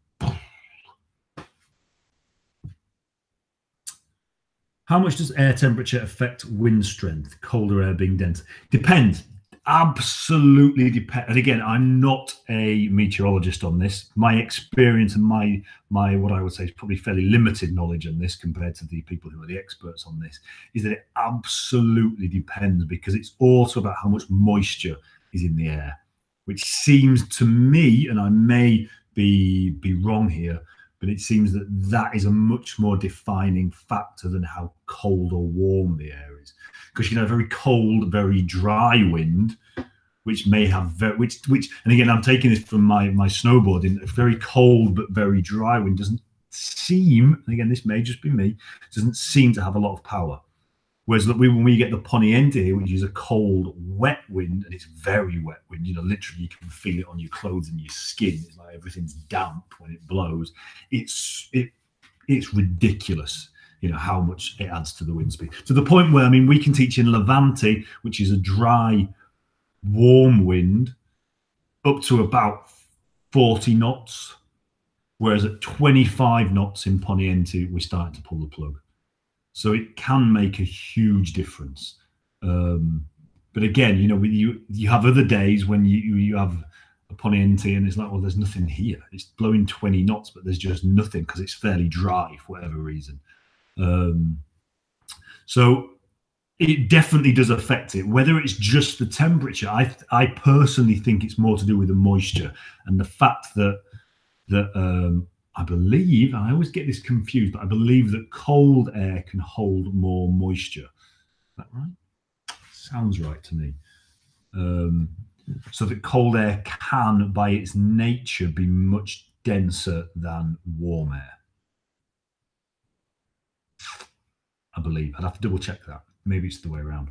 A: How much does air temperature affect wind strength? Colder air being dense. Depends. Absolutely depends. And again, I'm not a meteorologist on this. My experience and my what I would say is probably fairly limited knowledge on this compared to the people who are the experts on this, is that it absolutely depends, because it's also about how much moisture is in the air, which seems to me, and I may be wrong here, but it seems that is a much more defining factor than how cold or warm the air is. Because a very cold, very dry wind, which may have which and again, I'm taking this from my snowboarding, a very cold but very dry wind doesn't seem, and again, this may just be me, doesn't seem to have a lot of power. Whereas when we get the poniente here, which is a cold, wet wind, and it's very wet wind, literally you can feel it on your clothes and your skin. It's like everything's damp when it blows. It's ridiculous, how much it adds to the wind speed. To the point where, we can teach in Levante, which is a dry, warm wind, up to about 40 knots. Whereas at 25 knots in poniente, we're starting to pull the plug. So it can make a huge difference. But again, you have other days when you have a poniente and it's like, well, there's nothing here. It's blowing 20 knots, but there's just nothing because it's fairly dry for whatever reason. So it definitely does affect it. Whether it's just the temperature, I personally think it's more to do with the moisture and the fact that I believe, and I always get this confused, but I believe that cold air can hold more moisture. Is that right? Sounds right to me. So that cold air can, by its nature, be much denser than warm air. I believe. I'd have to double check that. Maybe it's the way around.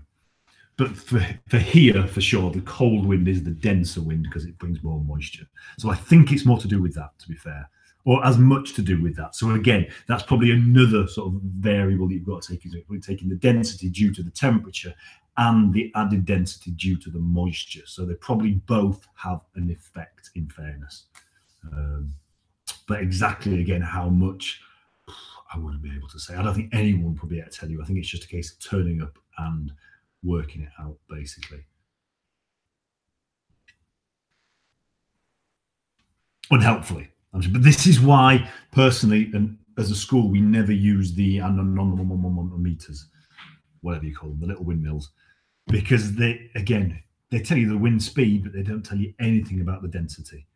A: But for here, for sure, the cold wind is the denser wind because it brings more moisture. So I think it's more to do with that, to be fair, or as much to do with that. So again, that's probably another sort of variable that you've got to take into account, taking the density due to the temperature and the added density due to the moisture. So they probably both have an effect, in fairness. But exactly, again, how much, I wouldn't be able to say. I don't think anyone would be able to tell you. I think it's just a case of turning up and working it out, basically. Unhelpfully. But this is why, personally, and as a school, we never use the anemometers, whatever you call them, the little windmills, because they tell you the wind speed, but they don't tell you anything about the density.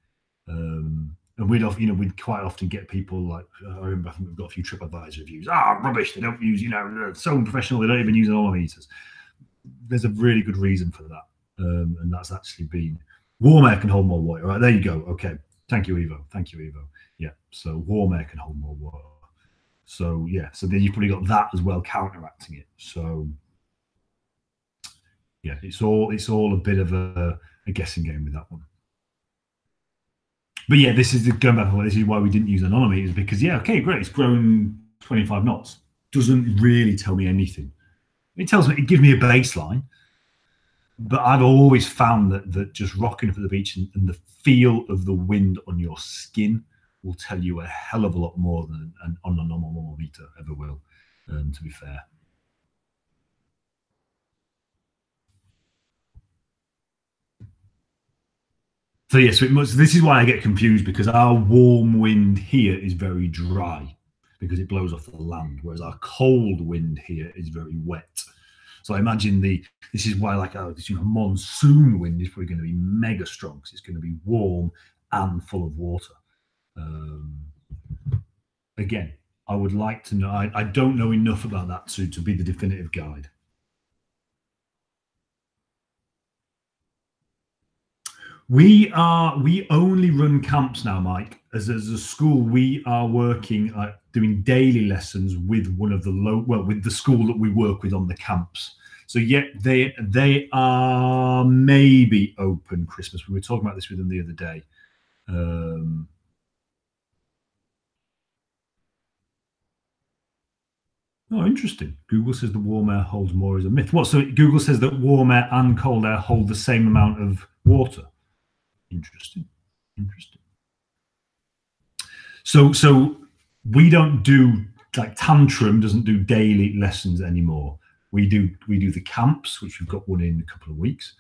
A: And we'd quite often get people like, I remember, I think we've got a few TripAdvisor reviews. Rubbish! They don't use, they're so unprofessional. They don't even use anemometers. There's a really good reason for that, and that's actually been warm air can hold more water. Right, there you go. Okay, thank you, Evo. Thank you, Evo. Yeah, so warm air can hold more water. So yeah, so then you've probably got that as well counteracting it. So yeah, it's all a bit of a guessing game with that one. But yeah, this is going back. This is why we didn't use anemometers, because okay, great, it's grown 25 knots. Doesn't really tell me anything. It gives me a baseline, but I've always found that just rocking up at the beach and the feel of the wind on your skin will tell you a hell of a lot more than an anemometer ever will, to be fair. So yes, this is why I get confused, because our warm wind here is very dry because it blows off the land, whereas our cold wind here is very wet. So I imagine this is why this monsoon wind is probably going to be mega strong, because it's going to be warm and full of water. Again, I would like to know. I don't know enough about that to be the definitive guide. We only run camps now, Mike. As a school, we are working doing daily lessons with one of with the school that we work with on the camps. So they are maybe open Christmas. We were talking about this with them the other day. Oh, interesting. Google says the warm air holds more is a myth. What? So Google says that warm air and cold air hold the same amount of water. Interesting. So we don't do, like, Tantrum doesn't do daily lessons anymore. We do the camps, which we've got one in a couple of weeks.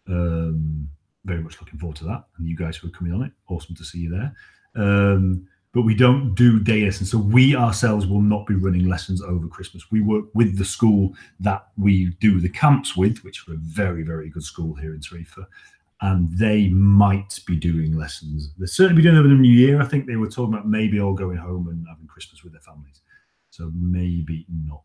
A: Very much looking forward to that. And you guys who are coming on it, awesome to see you there. But we don't do day lessons. So we ourselves will not be running lessons over Christmas. We work with the school that we do the camps with, which are a very, very good school here in Tarifa. And they might be doing lessons. They'll certainly be doing over the New Year. I think they were talking about maybe all going home and having Christmas with their families. So maybe not.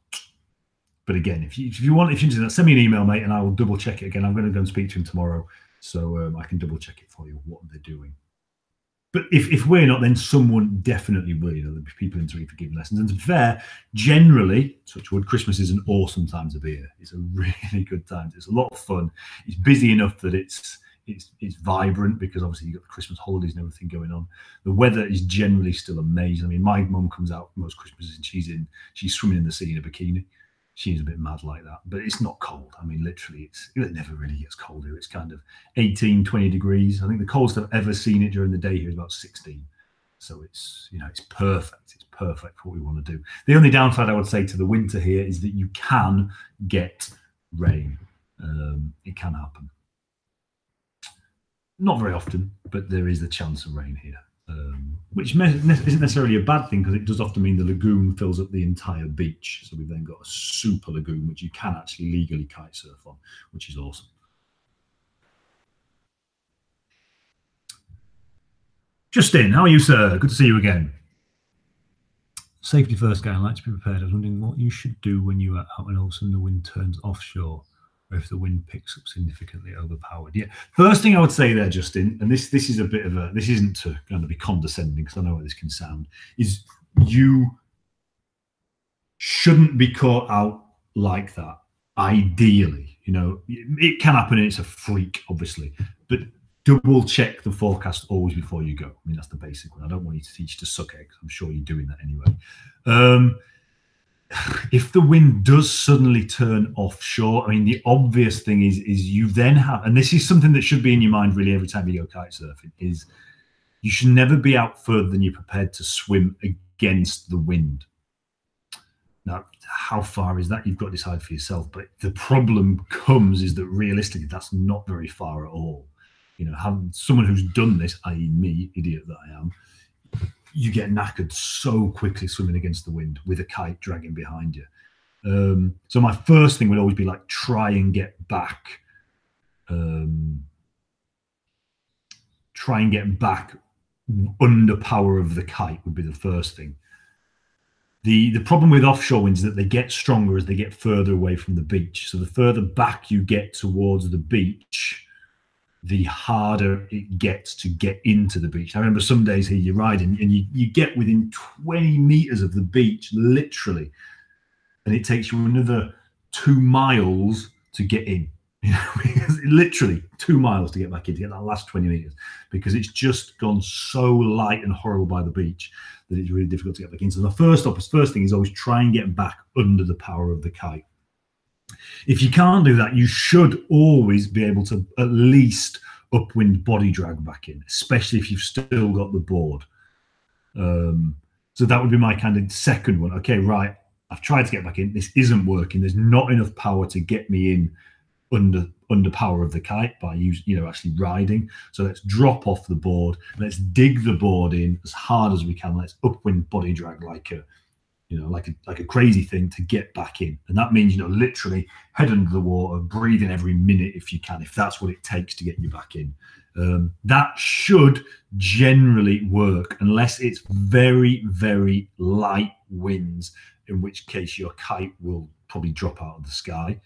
A: But again, if you're interested in that, send me an email, mate, and I will double check it again. I'm going to go and speak to him tomorrow, so I can double check it for you, what they're doing. But if we're not, then someone definitely will. There'll be people in Tarifa giving lessons. And to be fair, generally, touch wood, Christmas is an awesome time to be here. It's a really good time. It's a lot of fun. It's busy enough that it's vibrant, because obviously you've got the Christmas holidays and everything going on. The weather is generally still amazing. I mean, my mum comes out most Christmases and she's swimming in the sea in a bikini. She's a bit mad like that, but it's not cold. I mean, literally, it never really gets cold here. It's kind of 18, 20 degrees. I think the coldest I've ever seen it during the day here is about 16. So it's perfect. It's perfect for what we want to do. The only downside I would say to the winter here is that you can get rain. It can happen. Not very often, but there is a chance of rain here. Which isn't necessarily a bad thing, because it does often mean the lagoon fills up the entire beach. So we've then got a super lagoon, which you can actually legally kite surf on, which is awesome. Justin, how are you, sir? Good to see you again. Safety first, guy. I like to be prepared. I was wondering what you should do when you are out and all of a sudden the wind turns offshore, or if the wind picks up significantly overpowered. Yeah. First thing I would say there, Justin, and this is a bit of this isn't going to be condescending, because I know what this can sound, is you shouldn't be caught out like that. ideally, it can happen and it's a freak, obviously, but double check the forecast always before you go. I mean, that's the basic one. I don't want you to teach to suck eggs. I'm sure you're doing that anyway. If the wind does suddenly turn offshore, I mean, the obvious thing is you then have, and this is something that should be in your mind really every time you go kite surfing, is you should never be out further than you're prepared to swim against the wind. Now, how far is that? You've got to decide for yourself. But the problem comes is that realistically, that's not very far at all. Someone who's done this, i.e. me, idiot that I am, you get knackered so quickly swimming against the wind with a kite dragging behind you. So my first thing would always be like, try and get back. Try and get back under power of the kite would be the first thing. The problem with offshore winds is that they get stronger as they get further away from the beach. So the further back you get towards the beach, the harder it gets to get into the beach. I remember some days here you're riding and you get within 20 meters of the beach, literally, and it takes you another 2 miles to get in. Literally 2 miles to get back in, to get that last 20 meters, because it's just gone so light and horrible by the beach that it's really difficult to get back in. So the first thing is always try and get back under the power of the kite. If you can't do that, you should always be able to at least upwind body drag back in, especially if you've still got the board. So that would be my kind of second one. Okay, right, I've tried to get back in. This isn't working. There's not enough power to get me in under power of the kite by actually riding. So let's drop off the board. Let's dig the board in as hard as we can. Let's upwind body drag like a crazy thing to get back in. And that means, literally head under the water, breathing every minute if you can, if that's what it takes to get you back in. That should generally work, unless it's very, very light winds, in which case your kite will probably drop out of the sky.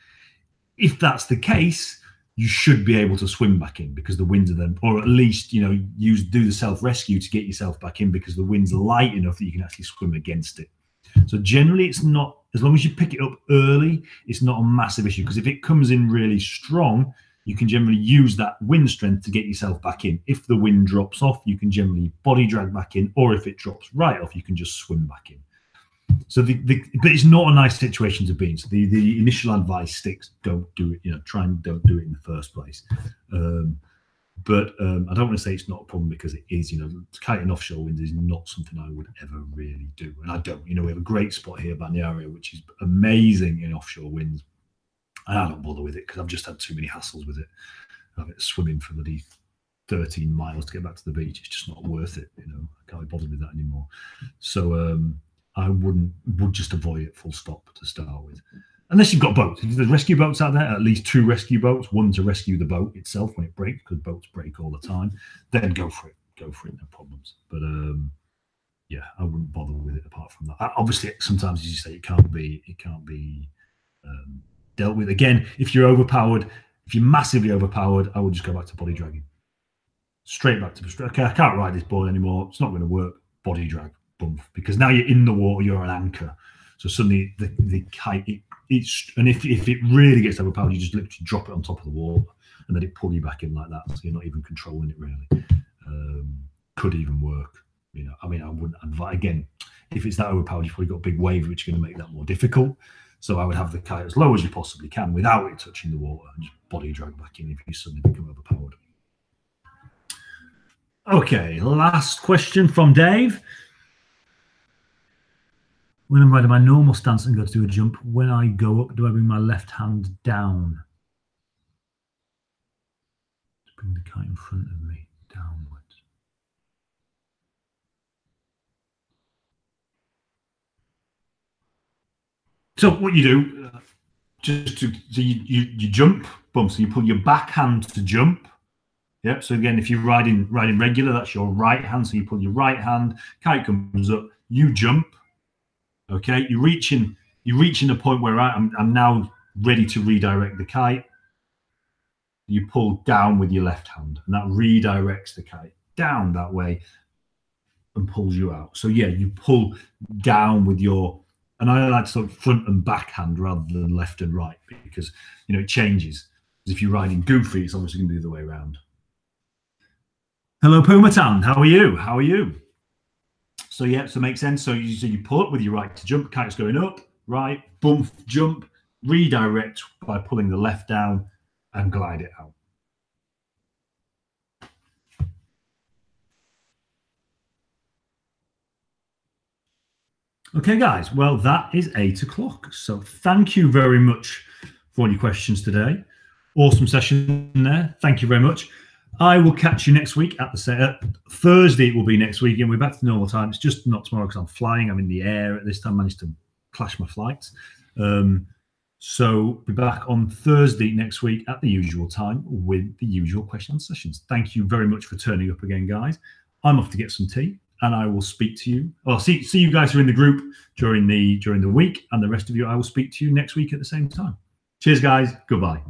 A: If that's the case, you should be able to swim back in, because the winds are then, or at least, do the self-rescue to get yourself back in, because the wind's light enough that you can actually swim against it. So generally it's not, as long as you pick it up early, it's not a massive issue, because if it comes in really strong, you can generally use that wind strength to get yourself back in. If the wind drops off, you can generally body drag back in, or if it drops right off, you can just swim back in. So but it's not a nice situation to be in. So the initial advice sticks: don't do it. Try and don't do it in the first place. But I don't want to say it's not a problem, because it is. Kiting offshore winds is not something I would ever really do, and I don't. We have a great spot here, Balneario, which is amazing in offshore winds, and I don't bother with it because I've just had too many hassles with it. I've swimming for the 13 miles to get back to the beach. It's just not worth it. I can't be bothered with that anymore. So I would just avoid it full stop to start with. Unless you've got boats. If there's rescue boats out there, at least 2 rescue boats, one to rescue the boat itself when it breaks, because boats break all the time, then go for it. Go for it, no problems. But yeah, I wouldn't bother with it apart from that. Obviously, sometimes, as you say, it can't be dealt with. Again, if you're overpowered, if you're massively overpowered, I would just go back to body dragging. Straight back to, okay, I can't ride this board anymore. It's not going to work. Body drag, bump. Because now you're in the water, you're an anchor. So suddenly the kite, and if it really gets overpowered, you just literally drop it on top of the water and then it pull you back in like that. So you're not even controlling it really. Could even work. I mean, I wouldn't advise. Again, if it's that overpowered, you've probably got a big wave, which is going to make that more difficult. So I would have the kite as low as you possibly can without it touching the water, and just body drag back in if you suddenly become overpowered. Okay, last question from Dave. When I'm riding my normal stance and go to do a jump, when I go up, do I bring my left hand down? To bring the kite in front of me, downwards. So what you do, so you jump, boom. So you pull your back hand to jump. Yeah. So again, if you're riding regular, that's your right hand. So you pull your right hand, kite comes up, you jump. Okay. You're reaching a point where I'm now ready to redirect the kite. You pull down with your left hand, and that redirects the kite down that way and pulls you out. So yeah, you pull down with your And I like sort of front and backhand rather than left and right because, you know, it changes. If you're riding goofy, it's obviously going to be the other way around. Hello, Pumatan. How are you? How are you? So, yeah, so it makes sense. So you pull up with your right to jump, kite's going up, right, bump, jump, redirect by pulling the left down and glide it out. Okay, guys, well, that is 8 o'clock. So thank you very much for all your questions today. Awesome session there. Thank you very much. I will catch you next week at the Thursday. It will be next week, and we're back to normal time. It's just not tomorrow because I'm flying. I'm in the air at this time. I managed to clash my flights. So be back on Thursday next week at the usual time with the usual question sessions. Thank you very much for turning up again, guys. I'm off to get some tea, and I will speak to you. Well, see you guys who are in the group during the week, and the rest of you, I will speak to you next week at the same time. Cheers, guys. Goodbye.